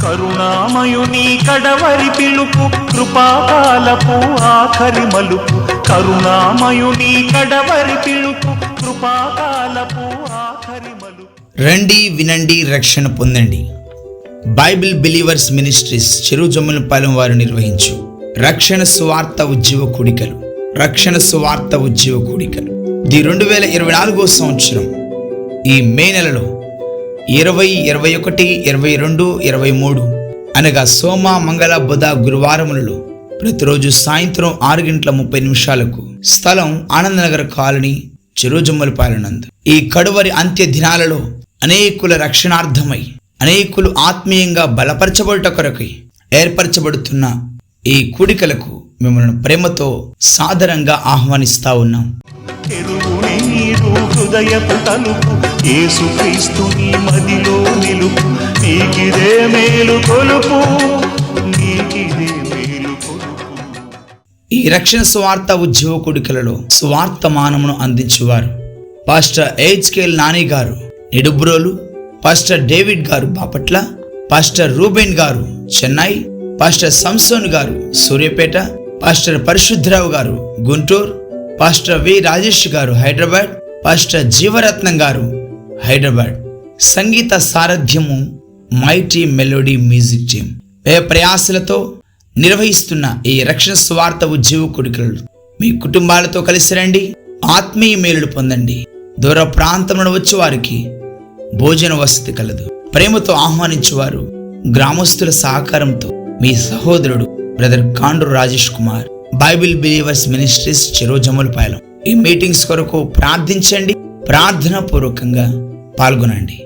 కరుణామయుని కడవరి పిలుపు కృపాకాలపు ఆఖరి మలుపు. కరుణామయుని కడవరి పిలుపు కృపాకాలపు ఆఖరి మలుపు. రండి, వినండి, రక్షణ పొందండి. బైబిల్ బిలీవర్స్ మినిస్ట్రీస్ చెరుజమ్మలపాలెం వారు నిర్వహించు రక్షణ సువార్త ఉజ్జీవ కూడికలు. రక్షణ సువార్త ఉజ్జీవ కూడికలు ఇది 2024 సంవత్సరం ఈ మే నెలలో 20, 21, 22, 23 అనగా సోమ, మంగళ, బుధ, గురువారములలో ప్రతిరోజు సాయంత్రం 6:30 స్థలం ఆనందనగర్ కాలనీ, చెరుజమ్మలపాలెం నందు. ఈ కడువరి అంత్య దినాలలో అనేకుల రక్షణార్థమై, అనేకులు ఆత్మీయంగా బలపరచబడుట కొరకై ఏర్పరచబడుతున్న ఈ కూడికలకు మిమ్మల్ని ప్రేమతో సాదరంగా ఆహ్వానిస్తా ఉన్నాం. హృదయపు తలుపు యేసుక్రీస్తుని మదిలో నిలుపు. నీకిదే మేలు కొలుపు, నీకిదే మేలు కొలుపు. ఈ రక్షణ సువార్త ఉజ్జీవ కూడికలలో సువార్తమానమును అందించువారు పాస్టర్ HKL నాని గారు నిడుబ్రోలు, పాస్టర్ డేవిడ్ గారు బాపట్ల, పాస్టర్ రూబెన్ గారు చెన్నై, పాస్టర్ సంసోన్ గారు సూర్యాపేట, పాస్టర్ పరిశుద్ధరావు గారు గుంటూరు, పాస్టర్ వి రాజేష్ గారు హైదరాబాద్, పాస్టర్ జీవరత్నం గారు హైదరాబాద్. సంగీత సారథ్యము మైటీ మెలోడీ మ్యూజిక్ టీమ్. ప్రయాసలతో నిర్వహిస్తున్న ఈ రక్షణ సువార్త ఉజ్జీవ కూడికలు మీ కుటుంబాలతో కలిసి రండి, ఆత్మీయ మేలులు పొందండి. దూర ప్రాంతంలో వచ్చే వారికి భోజన వసతి కలదు. ప్రేమతో ఆహ్వానించేవారు గ్రామస్తుల సహకారంతో మీ సహోదరుడు brother Kandru Rajesh Kumar, Bible believers ministries Cherujammalapalem. ఈ మీటింగ్స్ కొరకు ప్రార్థించండి, ప్రార్థనా పూర్వకంగా పాల్గొనండి.